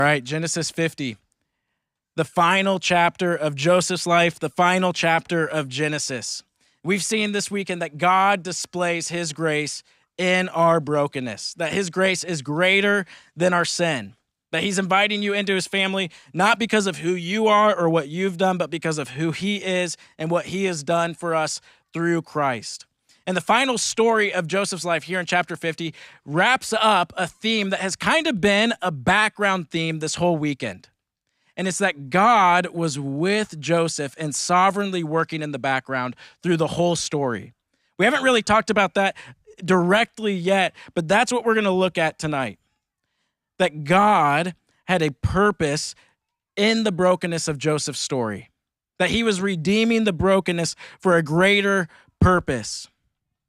All right, Genesis 50, the final chapter of Joseph's life, the final chapter of Genesis. We've seen this weekend that God displays his grace in our brokenness, that his grace is greater than our sin, that he's inviting you into his family, not because of who you are or what you've done, but because of who he is and what he has done for us through Christ. And the final story of Joseph's life here in chapter 50 wraps up a theme that has kind of been a background theme this whole weekend. And it's that God was with Joseph and sovereignly working in the background through the whole story. We haven't really talked about that directly yet, but that's what we're going to look at tonight. That God had a purpose in the brokenness of Joseph's story. That he was redeeming the brokenness for a greater purpose.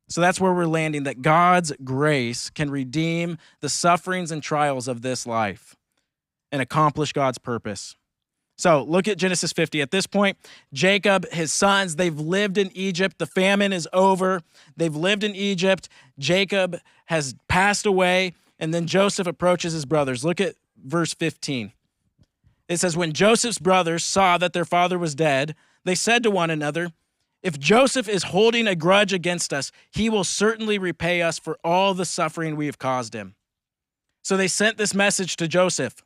So that's where we're landing, that God's grace can redeem the sufferings and trials of this life and accomplish God's purpose. So look at Genesis 50. At this point, Jacob, his sons, they've lived in Egypt. The famine is over. They've lived in Egypt. Jacob has passed away, and then Joseph approaches his brothers. Look at verse 15. It says, when Joseph's brothers saw that their father was dead, they said to one another, if Joseph is holding a grudge against us, he will certainly repay us for all the suffering we have caused him. So they sent this message to Joseph.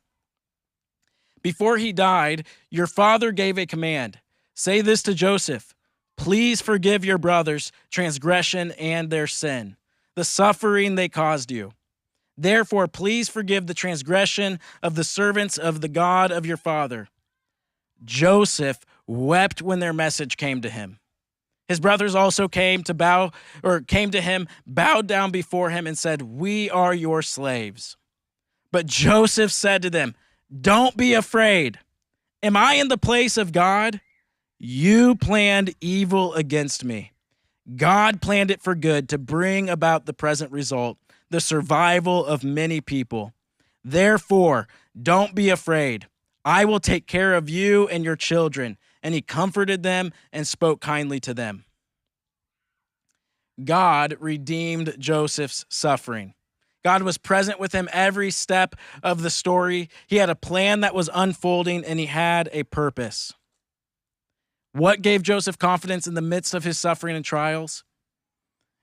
Before he died, your father gave a command. Say this to Joseph, please forgive your brothers' transgression and their sin, the suffering they caused you. Therefore, please forgive the transgression of the servants of the God of your father. Joseph wept when their message came to him. His brothers also came to him, bowed down before him, and said, we are your slaves. But Joseph said to them, don't be afraid. Am I in the place of God? You planned evil against me. God planned it for good to bring about the present result, the survival of many people. Therefore, don't be afraid. I will take care of you and your children. And he comforted them and spoke kindly to them. God redeemed Joseph's suffering. God was present with him every step of the story. He had a plan that was unfolding, and he had a purpose. What gave Joseph confidence in the midst of his suffering and trials?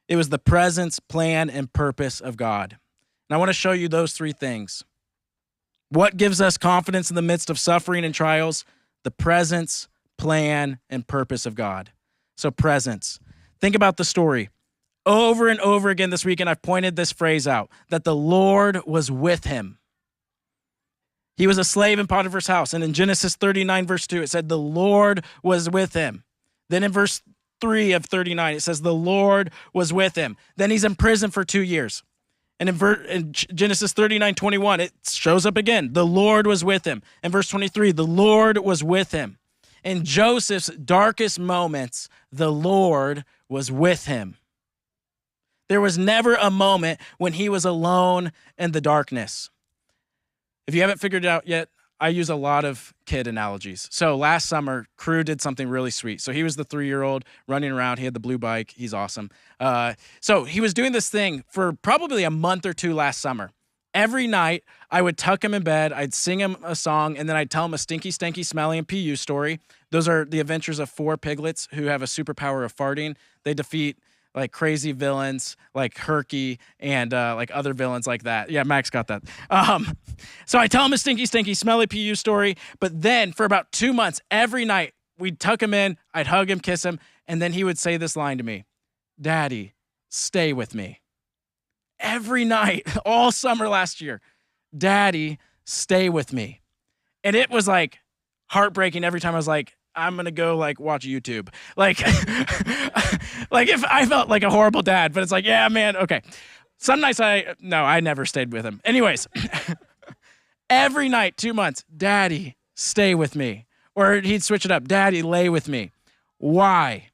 It was the presence, plan, and purpose of God. And I want to show you those three things. What gives us confidence in the midst of suffering and trials? The presence, plan, and purpose of God. So presence. Think about the story. Over and over again this weekend, I've pointed this phrase out, that the Lord was with him. He was a slave in Potiphar's house. And in Genesis 39, verse 2, it said, the Lord was with him. Then in verse 3 of 39, it says, the Lord was with him. Then he's in prison for 2 years. And in Genesis 39, 21, it shows up again. The Lord was with him. In verse 23, the Lord was with him. In Joseph's darkest moments, the Lord was with him. There was never a moment when he was alone in the darkness. If you haven't figured it out yet, I use a lot of kid analogies. So last summer, Crew did something really sweet. So he was the 3-year-old running around. He had the blue bike. He's awesome. So he was doing this thing for probably a month or two last summer. Every night, I would tuck him in bed, I'd sing him a song, and then I'd tell him a stinky, stanky, smelly, and PU story. Those are the adventures of 4 piglets who have a superpower of farting. They defeat like crazy villains like Herky and like other villains like that. Yeah, Max got that. So I tell him a stinky, stinky, smelly PU story, but then for about 2 months, every night, we'd tuck him in, I'd hug him, kiss him, and then he would say this line to me, Daddy, stay with me. Every night, all summer last year, Daddy, stay with me. And it was like heartbreaking every time I was like, I'm going to go like watch YouTube. Like, like if I felt like a horrible dad, but it's like, yeah, man. Okay. Some nights I never stayed with him. Anyways, every night, 2 months, Daddy, stay with me. Or he'd switch it up. Daddy, lay with me. Why?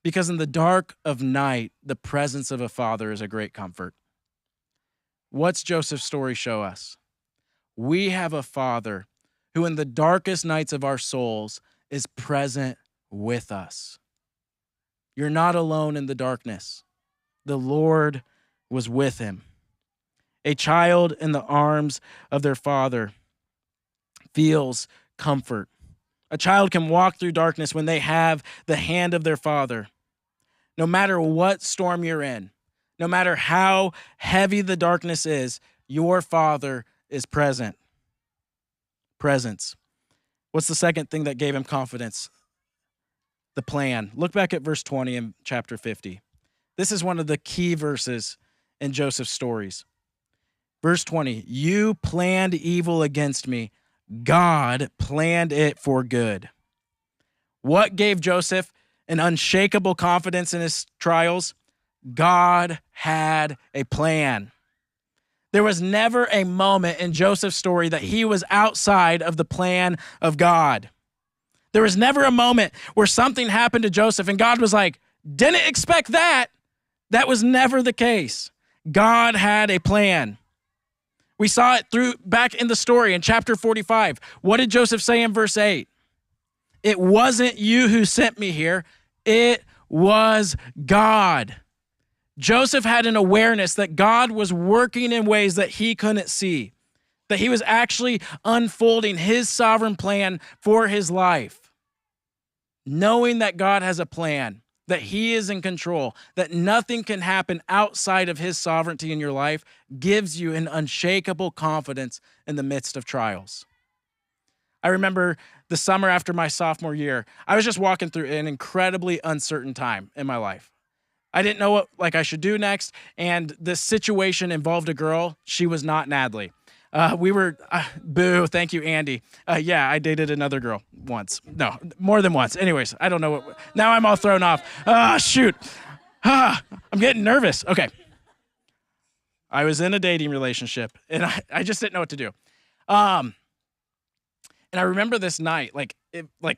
Because in the dark of night, the presence of a father is a great comfort. What's Joseph's story show us? We have a father who in the darkest nights of our souls is present with us. You're not alone in the darkness. The Lord was with him. A child in the arms of their father. feels comfort. A child can walk through darkness when they have the hand of their father. No matter what storm you're in, no matter how heavy the darkness is, your father is present. Presence. What's the second thing that gave him confidence? The plan. Look back at verse 20 in chapter 50. This is one of the key verses in Joseph's stories. Verse 20, you planned evil against me. God planned it for good. What gave Joseph an unshakable confidence in his trials? God had a plan. There was never a moment in Joseph's story that he was outside of the plan of God. There was never a moment where something happened to Joseph and God was like, didn't expect that. That was never the case. God had a plan. We saw it back in the story in chapter 45. What did Joseph say in verse 8? It wasn't you who sent me here. It was God. Joseph had an awareness that God was working in ways that he couldn't see, that he was actually unfolding his sovereign plan for his life. Knowing that God has a plan, that he is in control, that nothing can happen outside of his sovereignty in your life gives you an unshakable confidence in the midst of trials. I remember the summer after my sophomore year, I was just walking through an incredibly uncertain time in my life. I didn't know what I should do next, and this situation involved a girl. She was not Natalie. Boo, thank you, Andy. Yeah, I dated another girl once. No, more than once. Anyways, I don't know now I'm all thrown off. Shoot. I'm getting nervous. Okay. I was in a dating relationship, and I just didn't know what to do. And I remember this night,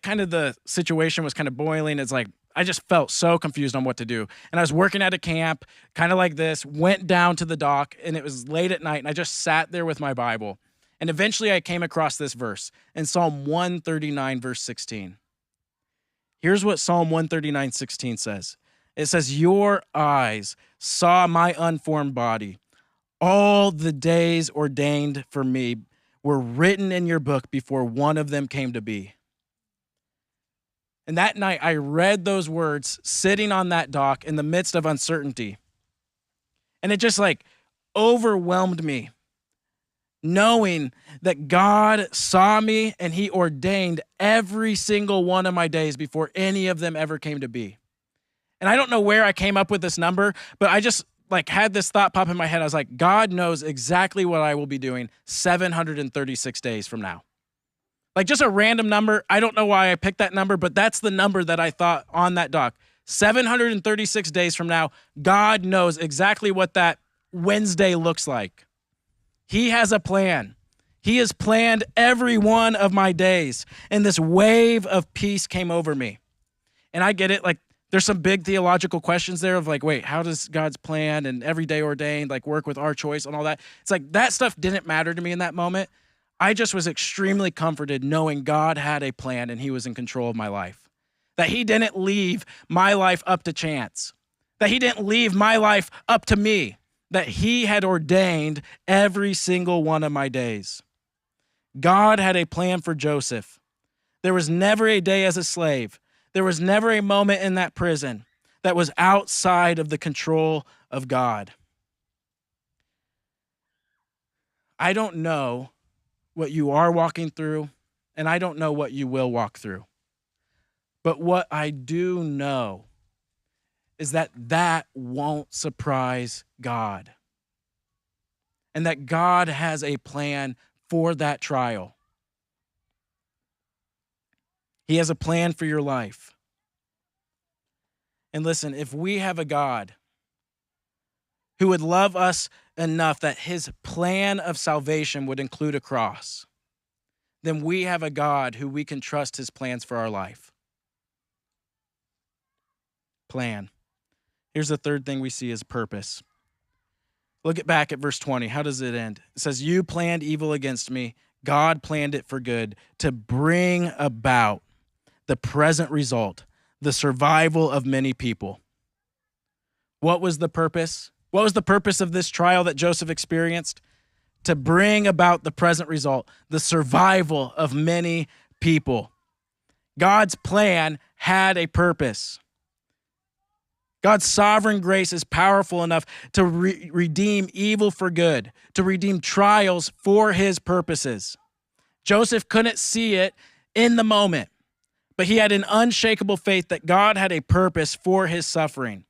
kind of the situation was kind of boiling. It's like, I just felt so confused on what to do. And I was working at a camp, kind of like this, went down to the dock, and it was late at night, and I just sat there with my Bible. And eventually I came across this verse in Psalm 139, verse 16. Here's what Psalm 139:16 says. It says, your eyes saw my unformed body. All the days ordained for me were written in your book before one of them came to be. And that night, I read those words sitting on that dock in the midst of uncertainty. And it just overwhelmed me, knowing that God saw me and he ordained every single one of my days before any of them ever came to be. And I don't know where I came up with this number, but I just had this thought pop in my head. I was like, God knows exactly what I will be doing 736 days from now. Just a random number. I don't know why I picked that number, but that's the number that I thought on that dock. 736 days from now, God knows exactly what that Wednesday looks like. He has a plan. He has planned every one of my days, and this wave of peace came over me. And I get it. There's some big theological questions there of wait, how does God's plan and every day ordained work with our choice and all that? It's that stuff didn't matter to me in that moment. I just was extremely comforted knowing God had a plan and he was in control of my life. That he didn't leave my life up to chance. That he didn't leave my life up to me. That he had ordained every single one of my days. God had a plan for Joseph. There was never a day as a slave. There was never a moment in that prison that was outside of the control of God. I don't know what you are walking through, and I don't know what you will walk through. But what I do know is that won't surprise God. And that God has a plan for that trial. He has a plan for your life. And listen, if we have a God who would love us enough that his plan of salvation would include a cross, then we have a God who we can trust his plans for our life. Plan. Here's the third thing we see is purpose. Look back at verse 20. How does it end? It says, you planned evil against me. God planned it for good to bring about the present result, the survival of many people. What was the purpose? What was the purpose of this trial that Joseph experienced? to bring about the present result, the survival of many people. God's plan had a purpose. God's sovereign grace is powerful enough to redeem evil for good, to redeem trials for his purposes. Joseph couldn't see it in the moment, but he had an unshakable faith that God had a purpose for his suffering.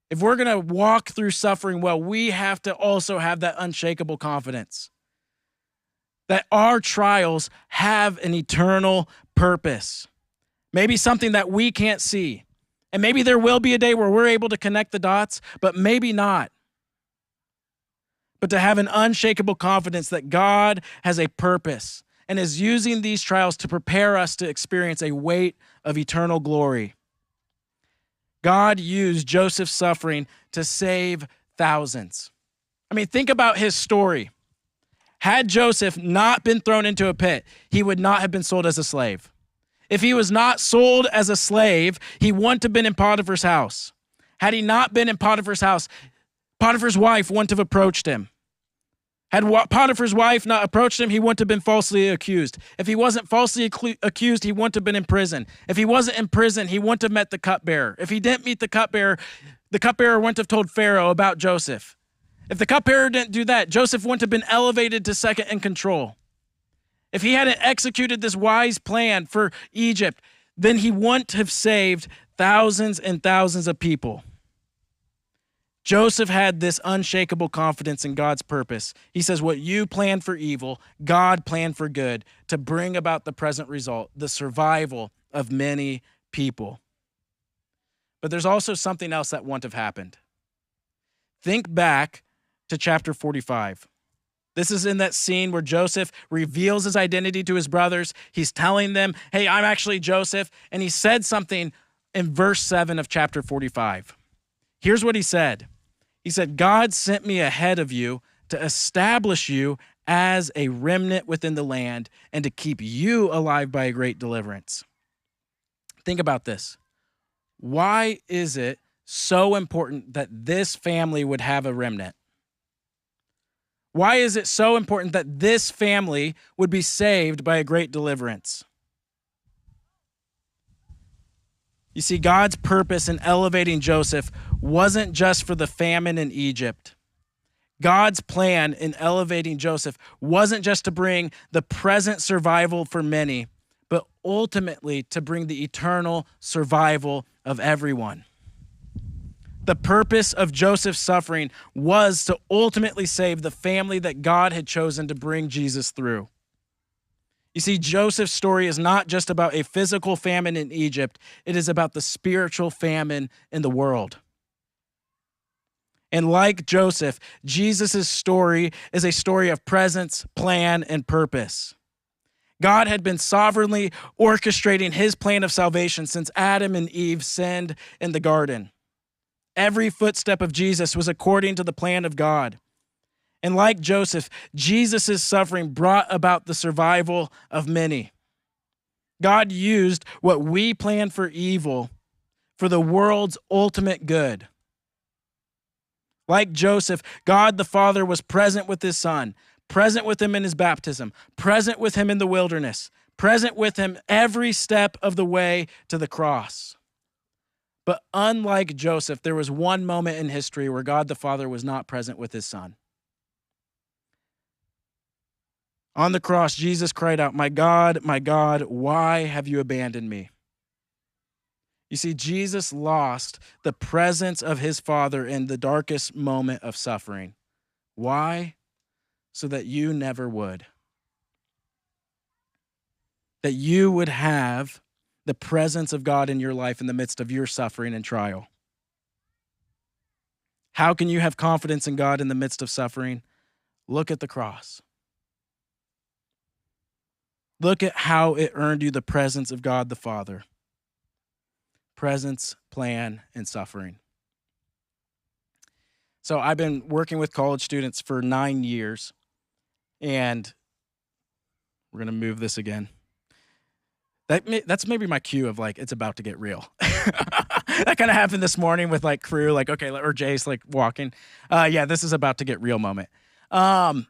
If we're going to walk through suffering well, we have to also have that unshakable confidence that our trials have an eternal purpose. Maybe something that we can't see. And maybe there will be a day where we're able to connect the dots, but maybe not. But to have an unshakable confidence that God has a purpose and is using these trials to prepare us to experience a weight of eternal glory. God used Joseph's suffering to save thousands. I mean, think about his story. Had Joseph not been thrown into a pit, he would not have been sold as a slave. If he was not sold as a slave, he wouldn't have been in Potiphar's house. Had he not been in Potiphar's house, Potiphar's wife wouldn't have approached him. Had Potiphar's wife not approached him, he wouldn't have been falsely accused. If he wasn't falsely accused, he wouldn't have been in prison. If he wasn't in prison, he wouldn't have met the cupbearer. If he didn't meet the cupbearer wouldn't have told Pharaoh about Joseph. If the cupbearer didn't do that, Joseph wouldn't have been elevated to second in control. If he hadn't executed this wise plan for Egypt, then he wouldn't have saved thousands and thousands of people. Joseph had this unshakable confidence in God's purpose. He says, what you planned for evil, God planned for good to bring about the present result, the survival of many people. But there's also something else that wouldn't have happened. Think back to chapter 45. This is in that scene where Joseph reveals his identity to his brothers. He's telling them, hey, I'm actually Joseph. And he said something in verse 7 of chapter 45. Here's what he said. He said, God sent me ahead of you to establish you as a remnant within the land and to keep you alive by a great deliverance. Think about this. Why is it so important that this family would have a remnant? Why is it so important that this family would be saved by a great deliverance? You see, God's purpose in elevating Joseph wasn't just for the famine in Egypt. God's plan in elevating Joseph wasn't just to bring the present survival for many, but ultimately to bring the eternal survival of everyone. The purpose of Joseph's suffering was to ultimately save the family that God had chosen to bring Jesus through. You see, Joseph's story is not just about a physical famine in Egypt. It is about the spiritual famine in the world. And like Joseph, Jesus' story is a story of presence, plan, and purpose. God had been sovereignly orchestrating his plan of salvation since Adam and Eve sinned in the garden. Every footstep of Jesus was according to the plan of God. And like Joseph, Jesus' suffering brought about the survival of many. God used what we planned for evil for the world's ultimate good. Like Joseph, God the Father was present with his Son, present with him in his baptism, present with him in the wilderness, present with him every step of the way to the cross. But unlike Joseph, there was one moment in history where God the Father was not present with his Son. On the cross, Jesus cried out, my God, why have you abandoned me?" You see, Jesus lost the presence of his Father in the darkest moment of suffering. Why? So that you never would. That you would have the presence of God in your life in the midst of your suffering and trial. How can you have confidence in God in the midst of suffering? Look at the cross. Look at how it earned you the presence of God the Father. Presence, plan, and suffering. So I've been working with college students for 9 years, and we're going to move this again. That's maybe my cue of like, it's about to get real. That kind of happened this morning with like crew, like, okay, or Jace like walking. Yeah, this is about to get real moment. Um,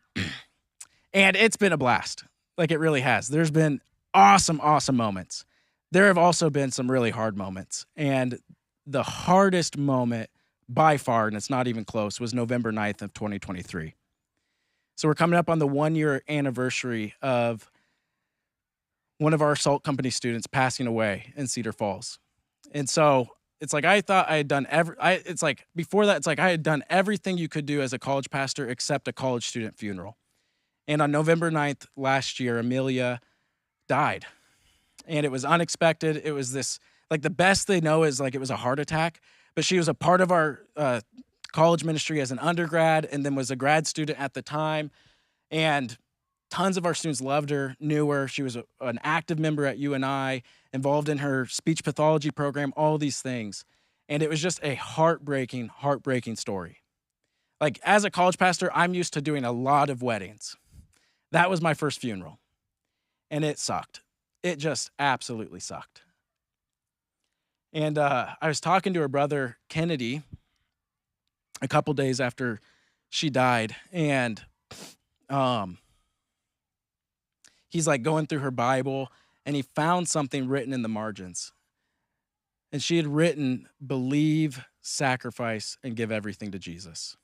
and it's been a blast. Like, it really has. There's been awesome, awesome moments. There have also been some really hard moments. And the hardest moment by far, and it's not even close, was November 9th of 2023. So we're coming up on the 1-year anniversary of one of our salt company students passing away in Cedar Falls. And so it's like I thought I had done before that, it's like I had done everything you could do as a college pastor except a college student funeral. And on November 9th last year, Amelia died. And it was unexpected. It was this, like, the best they know is like it was a heart attack, but she was a part of our college ministry as an undergrad and then was a grad student at the time. And tons of our students loved her, knew her. She was an active member at UNI, involved in her speech pathology program, all these things. And it was just a heartbreaking, heartbreaking story. Like, as a college pastor, I'm used to doing a lot of weddings. That was my first funeral. And it sucked. It just absolutely sucked. And I was talking to her brother, Kennedy, a couple days after she died. And he's like going through her Bible, and he found something written in the margins. And she had written, "Believe, sacrifice, and give everything to Jesus."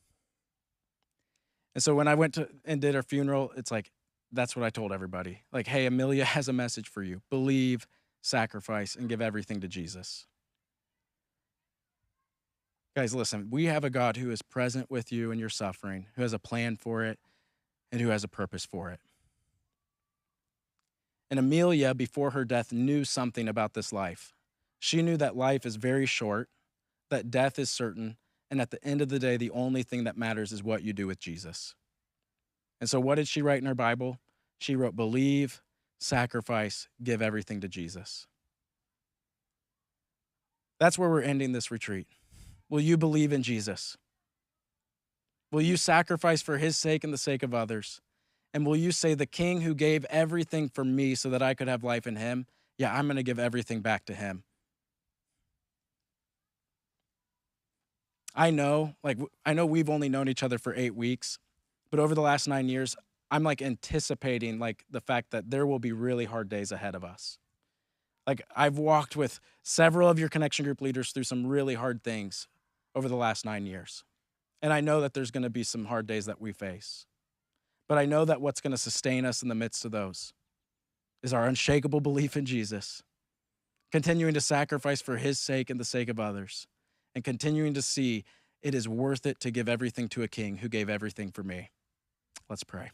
And so when I went to and did her funeral, it's like, that's what I told everybody. Like, hey, Amelia has a message for you. Believe, sacrifice, and give everything to Jesus. Guys, listen, we have a God who is present with you in your suffering, who has a plan for it, and who has a purpose for it. And Amelia, before her death, knew something about this life. She knew that life is very short, that death is certain, and at the end of the day, the only thing that matters is what you do with Jesus. And so what did she write in her Bible? She wrote, "Believe, sacrifice, give everything to Jesus." That's where we're ending this retreat. Will you believe in Jesus? Will you sacrifice for his sake and the sake of others? And will you say, the King who gave everything for me so that I could have life in him, yeah, I'm going to give everything back to him. I know we've only known each other for 8 weeks, but over the last 9 years, I'm like anticipating like the fact that there will be really hard days ahead of us. Like, I've walked with several of your connection group leaders through some really hard things over the last 9 years. And I know that there's going to be some hard days that we face. But I know that what's going to sustain us in the midst of those is our unshakable belief in Jesus, continuing to sacrifice for his sake and the sake of others, and continuing to see it is worth it to give everything to a King who gave everything for me. Let's pray.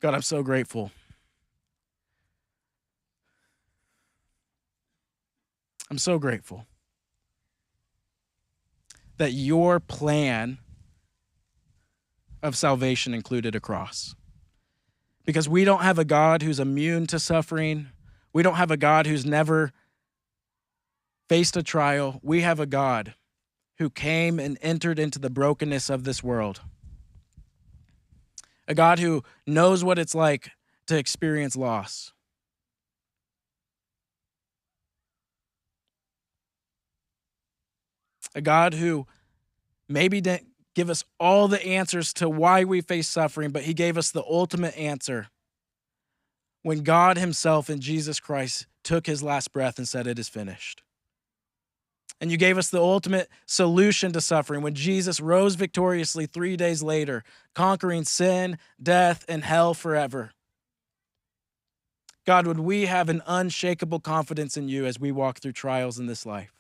God, I'm so grateful. I'm so grateful that your plan of salvation included a cross. Because we don't have a God who's immune to suffering. We don't have a God who's never faced a trial. We have a God who came and entered into the brokenness of this world. A God who knows what it's like to experience loss. A God who maybe didn't give us all the answers to why we face suffering, but he gave us the ultimate answer when God himself in Jesus Christ took his last breath and said, "It is finished." And you gave us the ultimate solution to suffering when Jesus rose victoriously 3 days later, conquering sin, death, and hell forever. God, would we have an unshakable confidence in you as we walk through trials in this life?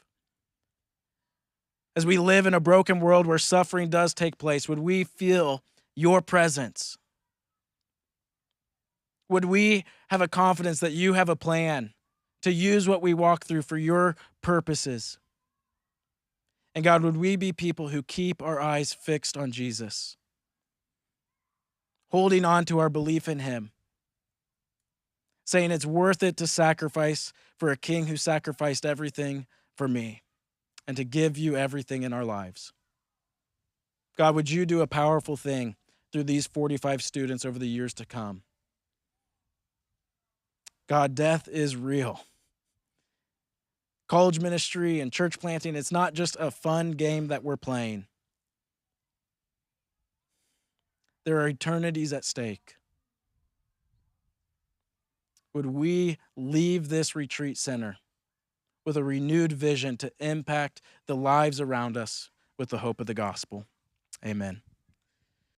As we live in a broken world where suffering does take place, would we feel your presence? Would we have a confidence that you have a plan to use what we walk through for your purposes? And God, would we be people who keep our eyes fixed on Jesus, holding on to our belief in him, saying it's worth it to sacrifice for a King who sacrificed everything for me, and to give you everything in our lives. God, would you do a powerful thing through these 45 students over the years to come? God, death is real. College ministry and church planting, it's not just a fun game that we're playing. There are eternities at stake. Would we leave this retreat center with a renewed vision to impact the lives around us with the hope of the gospel? Amen.